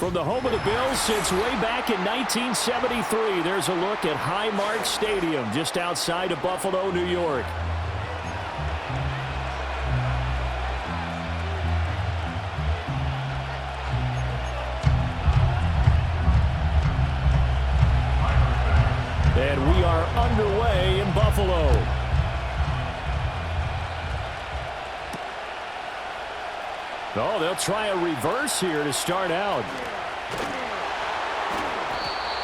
from the home of the Bills since way back in 1973. There's a look at Highmark Stadium just outside of Buffalo, New York. And we are underway in Buffalo. Oh, they'll try a reverse here to start out.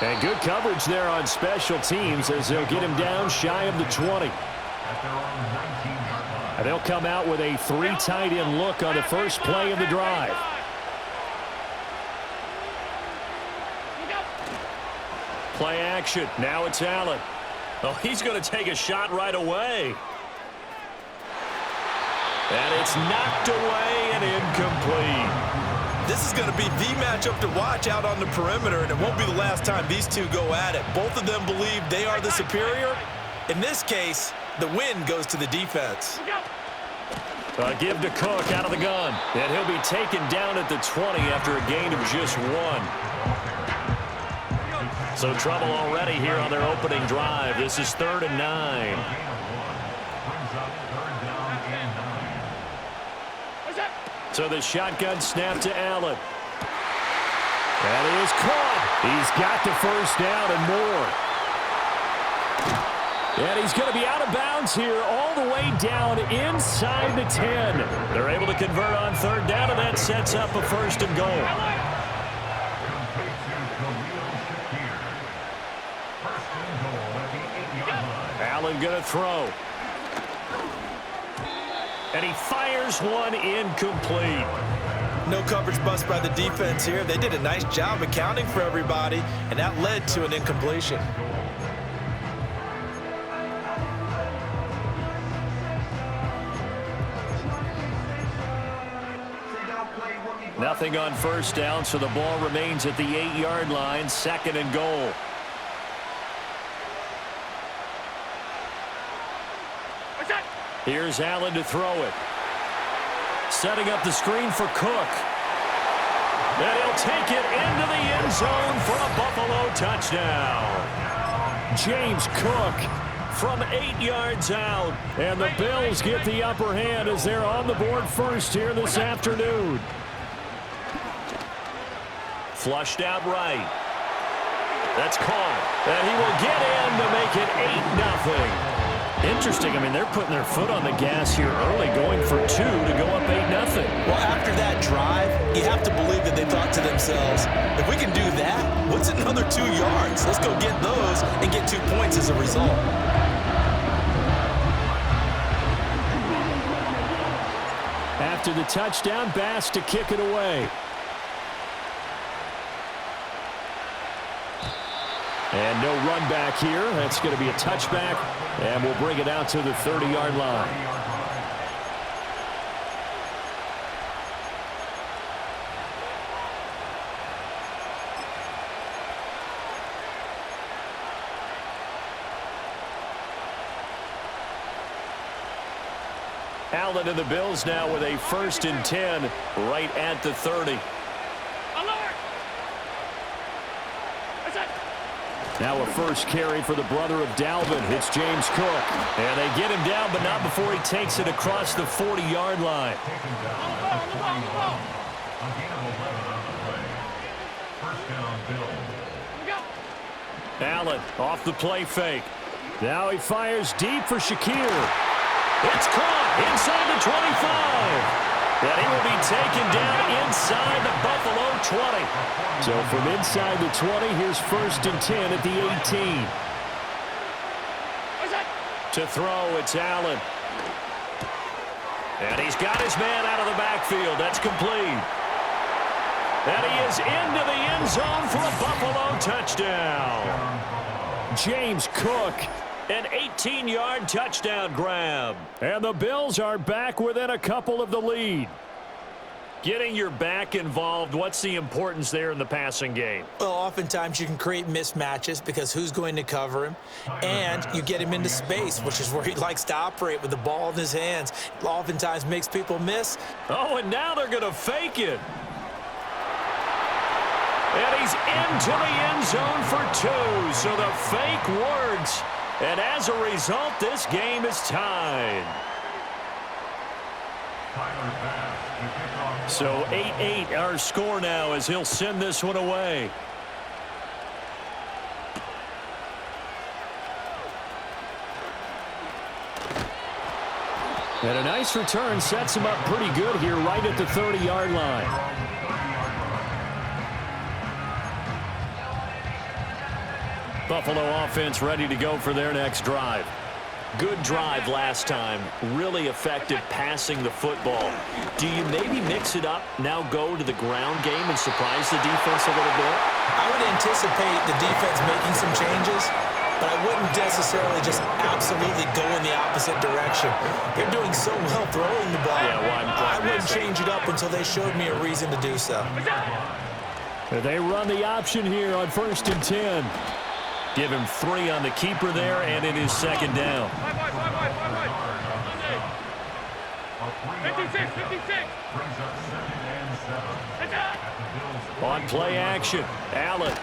And good coverage there on special teams as they'll get him down shy of the 20. And they'll come out with a 3 tight end look on the first play of the drive. Play action. Now it's Allen. Oh, he's going to take a shot right away. And it's knocked away and incomplete. This is going to be the matchup to watch out on the perimeter, and it won't be the last time these two go at it. Both of them believe they are the superior. In this case, the win goes to the defense. A give to Cook out of the gun. And he'll be taken down at the 20 after a gain of just 1. So trouble already here on their opening drive. This is 3rd and 9. So the shotgun snap to Allen. That is caught. He's got the first down and more. And he's going to be out of bounds here all the way down inside the 10. They're able to convert on 3rd down, and that sets up a 1st and goal. Allen going to throw. And he fires one incomplete. No coverage bust by the defense here. They did a nice job accounting for everybody, and that led to an incompletion. Nothing on 1st down, so the ball remains at the 8-yard line, 2nd and goal. Here's Allen to throw it. Setting up the screen for Cook. And he'll take it into the end zone for a Buffalo touchdown. James Cook from 8 yards out. And the Bills get the upper hand as they're on the board first here this afternoon. Flushed out right. That's caught. And he will get in to make it 8-0. Interesting. I mean, they're putting their foot on the gas here early, going for 2 to go up 8-0. Well, after that drive, you have to believe that they thought to themselves, if we can do that, what's another 2 yards? Let's go get those and get 2 points as a result. After the touchdown, Bass to kick it away. And no run back here. That's going to be a touchback, and we'll bring it out to the 30-yard line. Allen and the Bills now with a 1st and 10 right at the 30. Now a first carry for the brother of Dalvin. It's James Cook. And they get him down, but not before he takes it across the 40-yard line. Allen off the play fake. Now he fires deep for Shakir. It's caught inside the 25. And he will be taken down inside the Buffalo 20. So from inside the 20, here's 1st and 10 at the 18. To throw, it's Allen. And he's got his man out of the backfield. That's complete. And he is into the end zone for a Buffalo touchdown. James Cook. An 18-yard touchdown grab. And the Bills are back within a couple of the lead. Getting your back involved, what's the importance there in the passing game? Well, oftentimes you can create mismatches because who's going to cover him? And you get him into space, which is where he likes to operate with the ball in his hands. It oftentimes makes people miss. Oh, and now they're going to fake it. And he's into the end zone for 2. So the fake works. And as a result, this game is tied. So 8-8 our score now as he'll send this one away. And a nice return sets him up pretty good here right at the 30-yard line. Buffalo offense ready to go for their next drive. Good drive last time. Really effective passing the football. Do you maybe mix it up, now go to the ground game and surprise the defense a little bit? I would anticipate the defense making some changes, but I wouldn't necessarily just absolutely go in the opposite direction. They're doing so well throwing the ball. Yeah, well, I wouldn't change it up until they showed me a reason to do so. They run the option here on 1st and 10. Give him 3 on the keeper there, and it is 2nd down. 56. On play action, Allen.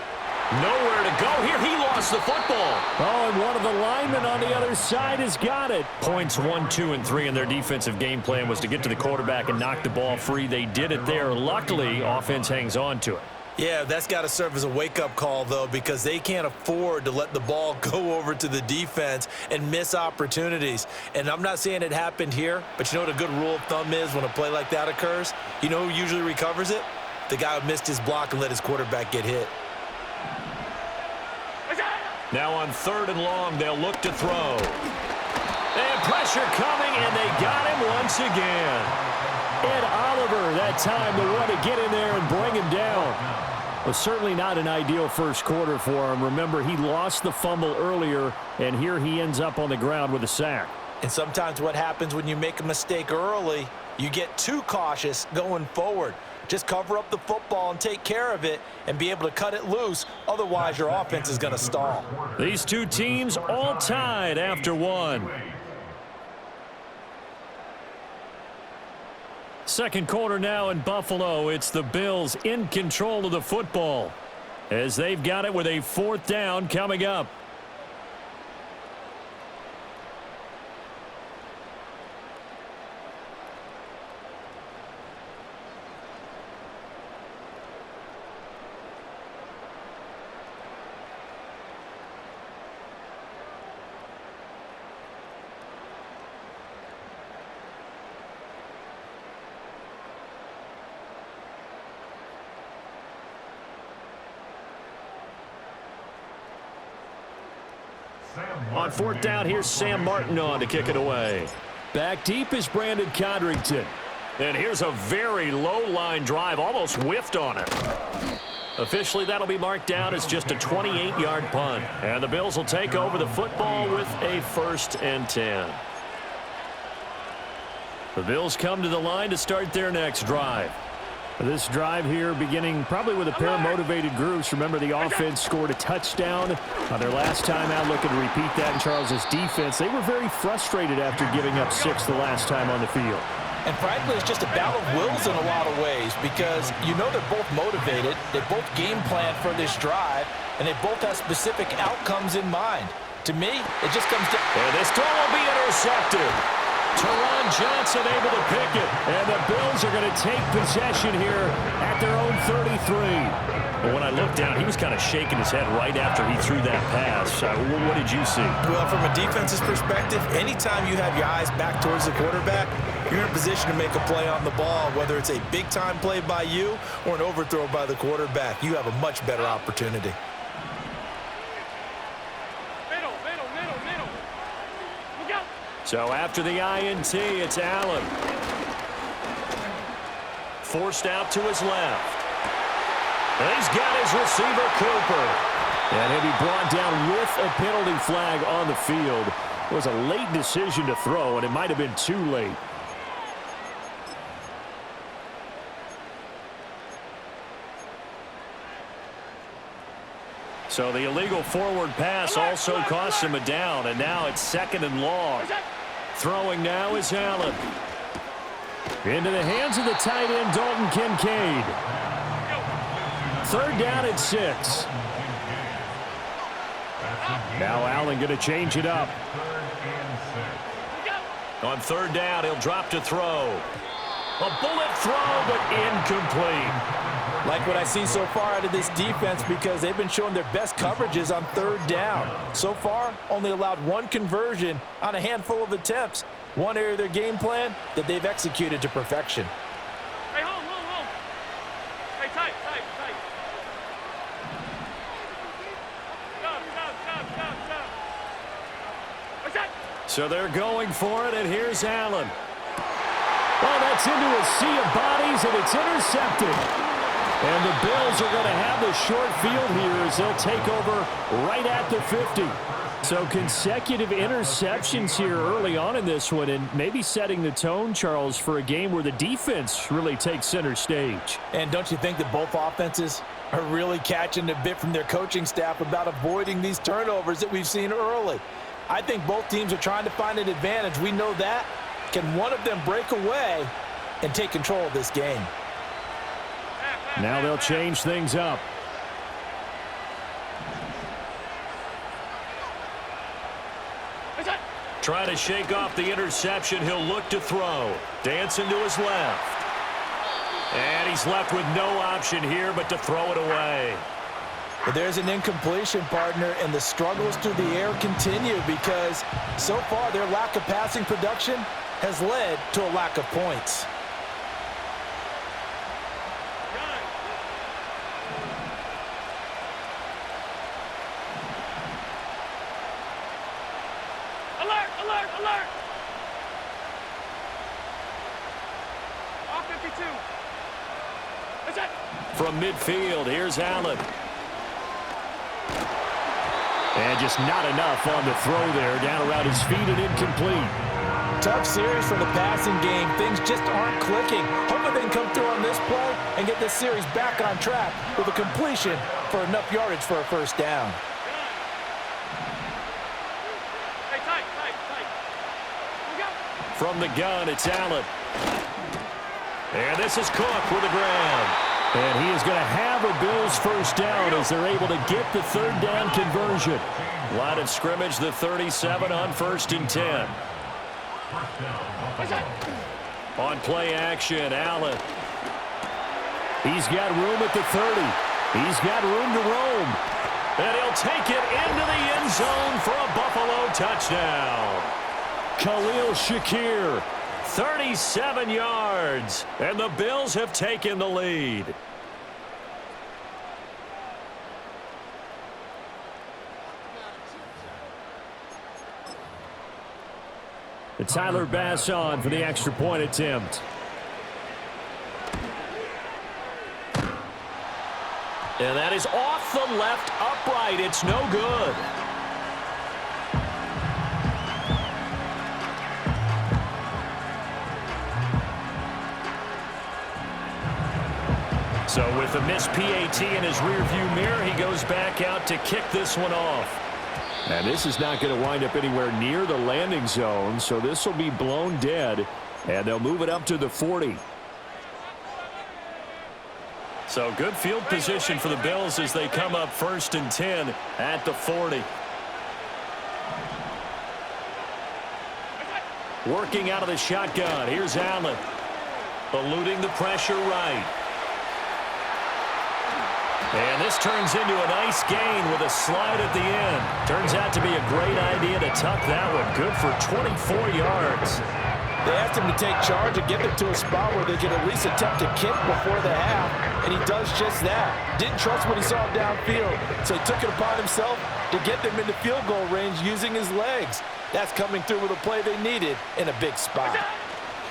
Nowhere to go here. He lost the football. Oh, and one of the linemen on the other side has got it. Points 1, 2, and 3 in their defensive game plan was to get to the quarterback and knock the ball free. They did it there. Luckily, offense hangs on to it. Yeah, that's got to serve as a wake-up call, though, because they can't afford to let the ball go over to the defense and miss opportunities. And I'm not saying it happened here, but you know what a good rule of thumb is when a play like that occurs? You know who usually recovers it? The guy who missed his block and let his quarterback get hit. Now on 3rd and long, they'll look to throw. And pressure coming, and they got him once again. Ed Oliver, that time, the one to get in there and bring him down. Well, certainly not an ideal first quarter for him. Remember, he lost the fumble earlier, and here he ends up on the ground with a sack. And sometimes what happens when you make a mistake early, you get too cautious going forward. Just cover up the football and take care of it and be able to cut it loose. Otherwise, your offense is going to stall. These two teams all tied after 1. Second quarter now in Buffalo. It's the Bills in control of the football as they've got it with a 4th down coming up. On 4th down, here's Sam Martin on to kick it away. Back deep is Brandon Codrington. And here's a very low line drive, almost whiffed on it. Officially, that'll be marked down as just a 28-yard punt. And the Bills will take over the football with a 1st and 10. The Bills come to the line to start their next drive. This drive here beginning probably with a pair of motivated groups. Remember, the offense scored a touchdown on their last time out, looking to repeat that in Charles's defense. They were very frustrated after giving up 6 the last time on the field. And frankly, it's just a battle of wills in a lot of ways because you know they're both motivated, they both game plan for this drive, and they both have specific outcomes in mind. To me, it just comes down. And this throw will be intercepted. Teron Johnson able to pick it. And the Bills are going to take possession here at their own 33. But when I looked down, he was kind of shaking his head right after he threw that pass. What did you see? Well, from a defense's perspective, anytime you have your eyes back towards the quarterback, you're in a position to make a play on the ball, whether it's a big-time play by you or an overthrow by the quarterback. You have a much better opportunity. So after the INT, it's Allen. Forced out to his left. And he's got his receiver, Cooper. And he'll be brought down with a penalty flag on the field. It was a late decision to throw, and it might have been too late. So the illegal forward pass also costs him a down, and now it's 2nd and long. Throwing now is Allen. Into the hands of the tight end, Dalton Kincaid. third down and 6. Now Allen going to change it up. On third down, he'll drop to throw. A bullet throw, but incomplete. Like what I see so far out of this defense, because they've been showing their best coverages on third down. So far, only allowed one conversion on a handful of attempts. One area of their game plan that they've executed to perfection. Hey, hold. Hey, tight. What's that? So they're going for it, and here's Allen. Oh, that's into a sea of bodies, and it's intercepted. And the Bills are going to have the short field here as they'll take over right at the 50. So consecutive interceptions here early on in this one, and maybe setting the tone, Charles, for a game where the defense really takes center stage. And don't you think that both offenses are really catching a bit from their coaching staff about avoiding these turnovers that we've seen early? I think both teams are trying to find an advantage. We know that. Can one of them break away and take control of this game? Now they'll change things up. Trying to shake off the interception. He'll look to throw. Dancing to his left. And he's left with no option here but to throw it away. But there's an incompletion, partner, and the struggles through the air continue because so far their lack of passing production has led to a lack of points. Alert! Off 52. What's that? From midfield, here's Allen. And just not enough on the throw there. Down around his feet and incomplete. Tough series for the passing game. Things just aren't clicking. Hoping they can come through on this play and get this series back on track with a completion for enough yardage for a first down. Hey, tight. From the gun, it's Allen. And this is Cook with a grab. And he is going to have a Bills first down as they're able to get the third down conversion. Line of scrimmage, the 37 on 1st and 10. On play action, Allen. He's got room at the 30. He's got room to roam. And he'll take it into the end zone for a Buffalo touchdown. Khalil Shakir, 37 yards. And the Bills have taken the lead. Tyler Bass on for the extra point attempt. And that is off the left upright. It's no good. So with a missed PAT in his rearview mirror, he goes back out to kick this one off. And this is not going to wind up anywhere near the landing zone, so this will be blown dead, and they'll move it up to the 40. So good field position for the Bills as they come up 1st and 10 at the 40. Working out of the shotgun. Here's Allen. Eluding the pressure right. And this turns into a nice gain with a slide at the end. Turns out to be a great idea to tuck that one. Good for 24 yards. They asked him to take charge and get them to a spot where they could at least attempt to kick before the half, and he does just that. Didn't trust what he saw downfield, so he took it upon himself to get them into field goal range using his legs. That's coming through with a play they needed in a big spot.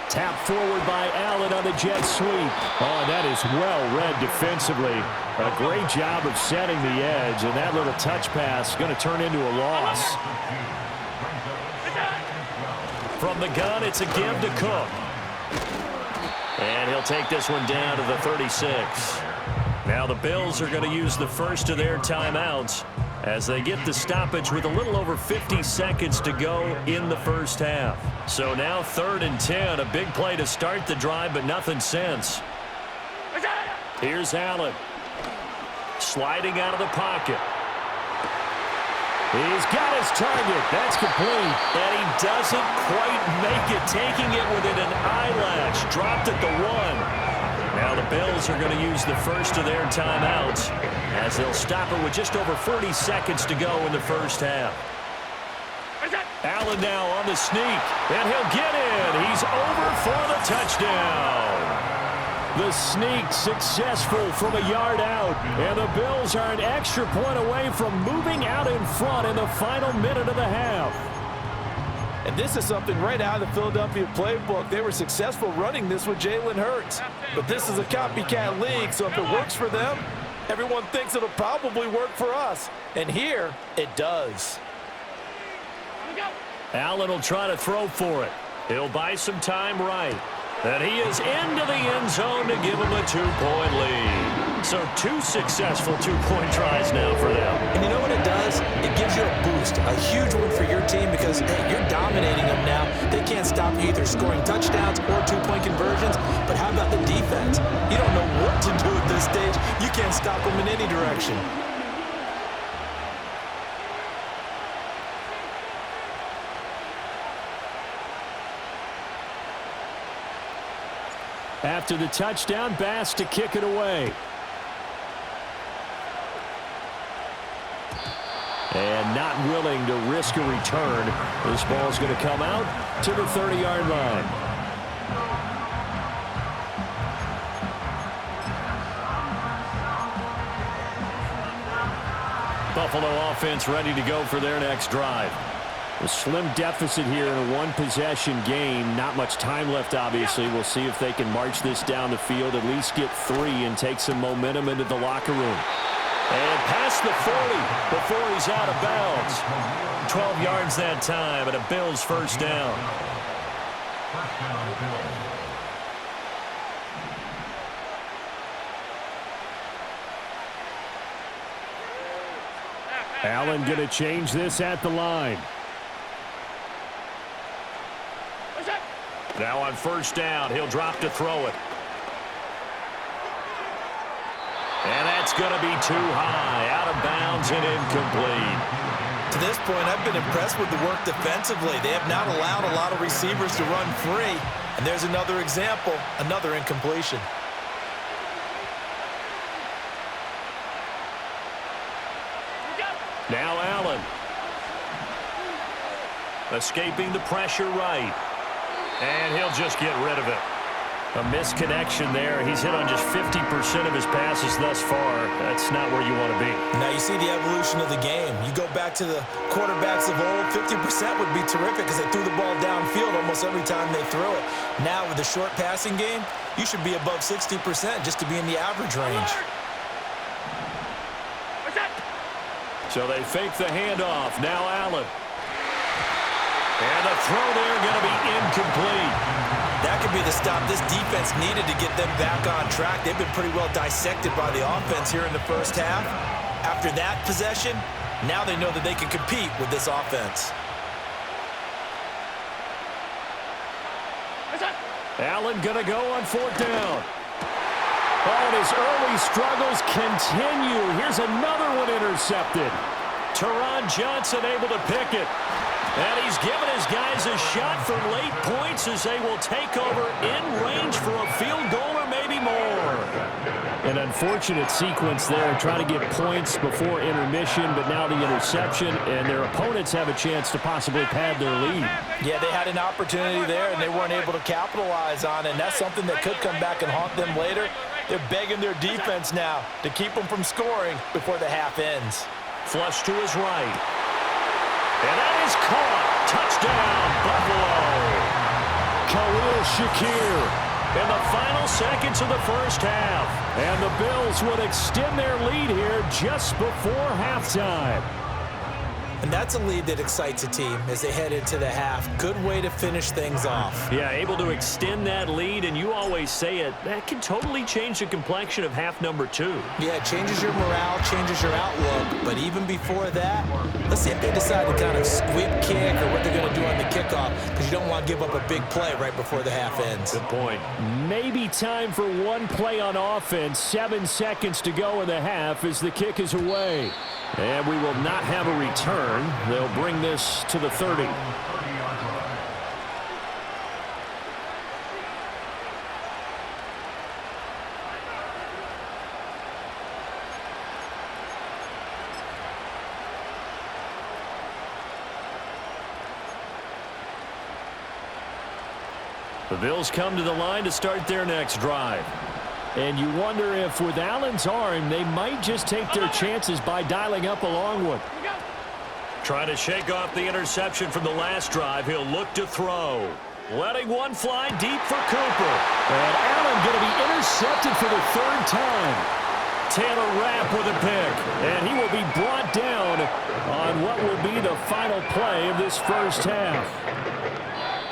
Tap forward by Allen on the jet sweep. Oh, that is well read defensively. A great job of setting the edge, and that little touch pass is going to turn into a loss. From the gun, it's a give to Cook. And he'll take this one down to the 36. Now the Bills are going to use the first of their timeouts as they get the stoppage with a little over 50 seconds to go in the first half. So now 3rd and 10, a big play to start the drive, but nothing since. Here's Allen. Sliding out of the pocket. He's got his target. That's complete. And he doesn't quite make it, taking it within an eyelash. Dropped at the 1. Now the Bills are going to use the first of their timeouts as they'll stop it with just over 40 seconds to go in the first half. Allen now on the sneak, and he'll get in. He's over for the touchdown. The sneak successful from a yard out, and the Bills are an extra point away from moving out in front in the final minute of the half. And this is something right out of the Philadelphia playbook. They were successful running this with Jalen Hurts. But this is a copycat league, so if it works for them, everyone thinks it'll probably work for us. And here, it does. Allen will try to throw for it. He'll buy some time right. And he is into the end zone to give him a 2-point lead. So 2 successful 2-point tries now for them. And you know what it does? It gives you a boost, a huge one for your team because, hey, you're dominating them now. They can't stop you either scoring touchdowns or 2-point conversions. But how about the defense? You don't know what to do at this stage. You can't stop them in any direction. After the touchdown, Bass to kick it away. And not willing to risk a return. This ball's going to come out to the 30-yard line. Buffalo offense ready to go for their next drive. A slim deficit here in a one-possession game. Not much time left, obviously. We'll see if they can march this down the field, at least get 3 and take some momentum into the locker room. And past the 40 before he's out of bounds. 12 yards that time and a Bills first down. Allen going to change this at the line. Now on first down, he'll drop to throw it. And that's going to be too high, out of bounds and incomplete. To this point, I've been impressed with the work defensively. They have not allowed a lot of receivers to run free. And there's another example, another incompletion. Now Allen. Escaping the pressure right. And he'll just get rid of it. A misconnection there. He's hit on just 50% of his passes thus far. That's not where you want to be. Now you see the evolution of the game. You go back to the quarterbacks of old, 50% would be terrific because they threw the ball downfield almost every time they threw it. Now with the short passing game, you should be above 60% just to be in the average range. So they fake the handoff. Now Allen. And the throw there going to be incomplete. That could be the stop this defense needed to get them back on track. They've been pretty well dissected by the offense here in the first half. After that possession, now they know that they can compete with this offense. Allen going to go on 4th down. Oh, and his early struggles continue. Here's another one intercepted. Teron Johnson able to pick it. And he's given his guys a shot for late points as they will take over in range for a field goal or maybe more. An unfortunate sequence there, trying to get points before intermission, but now the interception, and their opponents have a chance to possibly pad their lead. Yeah, they had an opportunity there, and they weren't able to capitalize on it, and that's something that could come back and haunt them later. They're begging their defense now to keep them from scoring before the half ends. Flush to his right. And that is caught. Touchdown, Buffalo. Khalil Shakir in the final seconds of the first half. And the Bills would extend their lead here just before halftime. And that's a lead that excites a team as they head into the half. Good way to finish things off. Yeah, able to extend that lead, and you always say it, that can totally change the complexion of half number 2. Yeah, it changes your morale, changes your outlook. But even before that, let's see if they decide to kind of squib kick or what they're going to do on the kickoff, because you don't want to give up a big play right before the half ends. Good point. Maybe time for one play on offense. 7 seconds to go in the half as the kick is away. And we will not have a return. They'll bring this to the 30. The Bills come to the line to start their next drive. And you wonder if with Allen's arm, they might just take their chances by dialing up a long one. Trying to shake off the interception from the last drive. He'll look to throw. Letting one fly deep for Cooper. And Allen going to be intercepted for the 3rd time. Taylor Rapp with a pick. And he will be brought down on what will be the final play of this first half.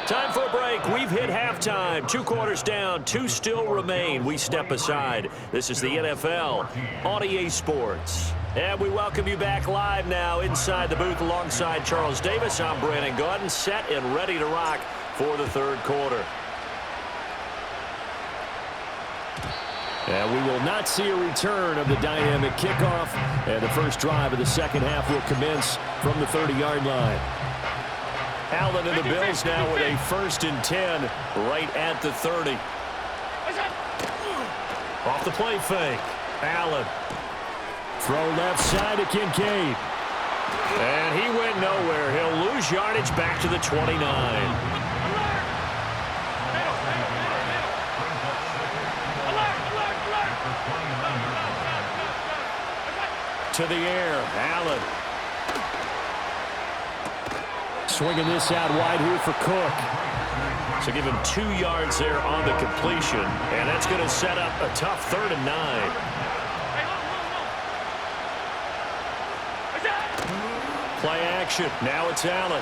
Time for a break. We've hit halftime. 2 quarters down. 2 still remain. We step aside. This is the NFL on EA Sports. And we welcome you back live now inside the booth alongside Charles Davis. I'm Brandon Gaudin, set and ready to rock for the 3rd quarter. And we will not see a return of the dynamic kickoff. And the first drive of the second half will commence from the 30-yard line. Allen and the Bills now with a 1st and 10 right at the 30. Off the play fake. Allen. Throw left side to Kincaid. And he went nowhere. He'll lose yardage back to the 29. To the air. Allen. Swinging this out wide here for Cook. So give him 2 yards there on the completion. And that's going to set up a tough 3rd and 9. Play action. Now it's Allen.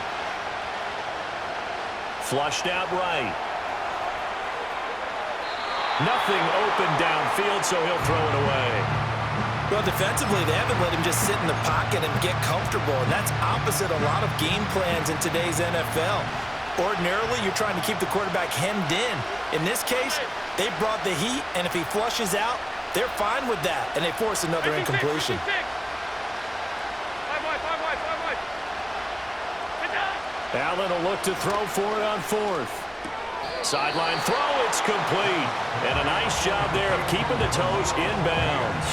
Flushed out right. Nothing open downfield, so he'll throw it away. Well, defensively, they haven't let him just sit in the pocket and get comfortable, and that's opposite a lot of game plans in today's NFL. Ordinarily, you're trying to keep the quarterback hemmed in. In this case, they brought the heat, and if he flushes out, they're fine with that, and they force another incompletion. Allen will look to throw for it on 4th. Sideline throw, it's complete. And a nice job there of keeping the toes inbounds.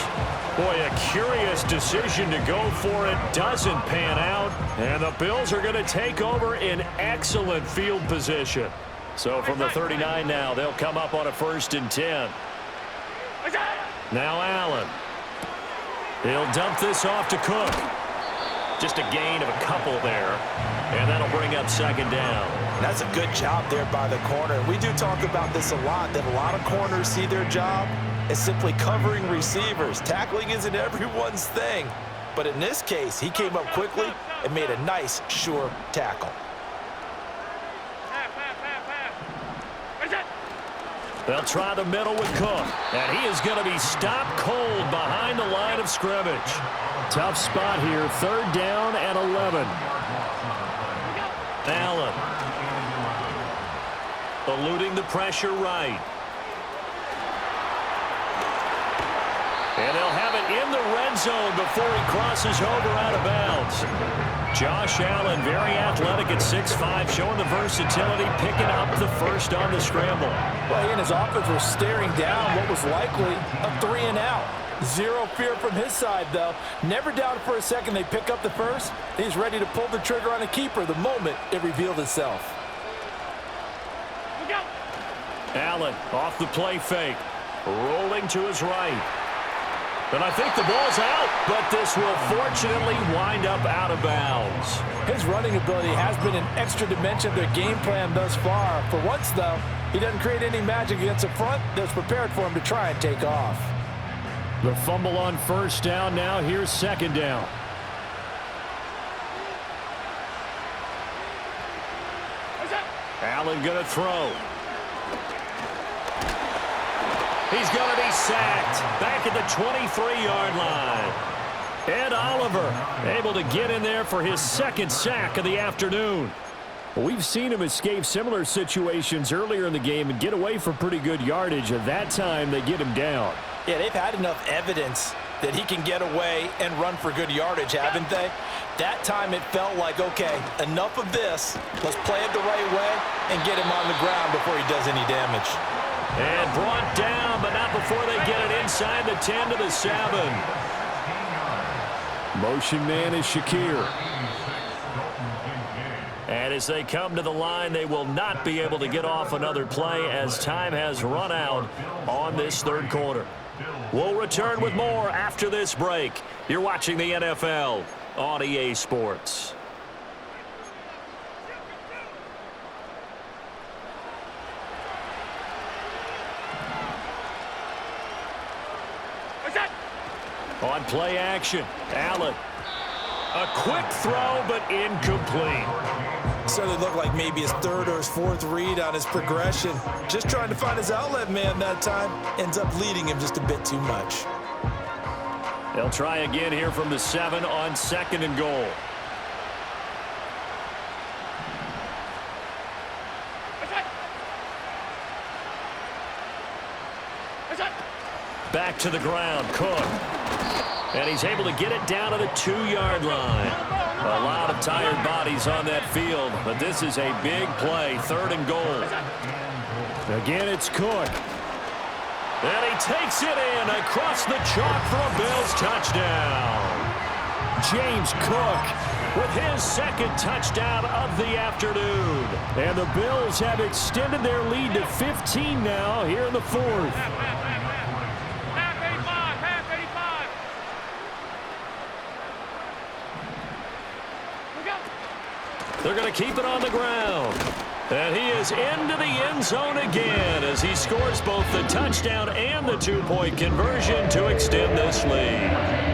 Boy, a curious decision to go for it. Doesn't pan out. And the Bills are going to take over in excellent field position. So from the 39 now, they'll come up on a 1st and 10. Now Allen. He'll dump this off to Cook. Just a gain of a couple there. And that'll bring up 2nd down. That's a good job there by the corner. We do talk about this a lot, that a lot of corners see their job as simply covering receivers. Tackling isn't everyone's thing. But in this case, he came up quickly and made a nice, sure tackle. They'll try the middle with Cook. And he is going to be stopped cold behind the line of scrimmage. Tough spot here. 3rd down and 11. Allen. Eluding the pressure right. And they'll have it in the red zone before he crosses over out of bounds. Josh Allen, very athletic at 6'5", showing the versatility, picking up the 1st on the scramble. Well, he and his offense were staring down what was likely a 3-and-out. Zero fear from his side, though. Never doubted for a second they pick up the 1st. He's ready to pull the trigger on a keeper the moment it revealed itself. Allen off the play fake. Rolling to his right. And I think the ball's out, but this will fortunately wind up out of bounds. His running ability has been an extra dimension of their game plan thus far. For once, though, he doesn't create any magic against the front that's prepared for him to try and take off. The fumble on 1st down. Now here's 2nd down. Allen going to throw. He's going to be sacked back at the 23-yard line. Ed Oliver able to get in there for his second sack of the afternoon. We've seen him escape similar situations earlier in the game and get away for pretty good yardage. At that time, they get him down. Yeah, they've had enough evidence that he can get away and run for good yardage, haven't they? That time it felt like, okay, enough of this. Let's play it the right way and get him on the ground before he does any damage. And brought down, but not before they get it inside the 10 to the 7. Motion man is Shakir. And as they come to the line, they will not be able to get off another play as time has run out on this third quarter. We'll return with more after this break. You're watching the NFL on EA Sports. On play action, Allen. A quick throw, but incomplete. Certainly looked like maybe his third or his fourth read on his progression. Just trying to find his outlet man that time. Ends up leading him just a bit too much. They'll try again here from the 7 on 2nd and goal. Back to the ground, Cook. And he's able to get it down to the 2-yard line. A lot of tired bodies on that field, but this is a big play, 3rd and goal. Again, it's Cook. And he takes it in across the chalk for a Bills touchdown. James Cook with his second touchdown of the afternoon. And the Bills have extended their lead to 15 now here in the 4th. They're going to keep it on the ground. And he is into the end zone again as he scores both the touchdown and the 2-point conversion to extend this lead.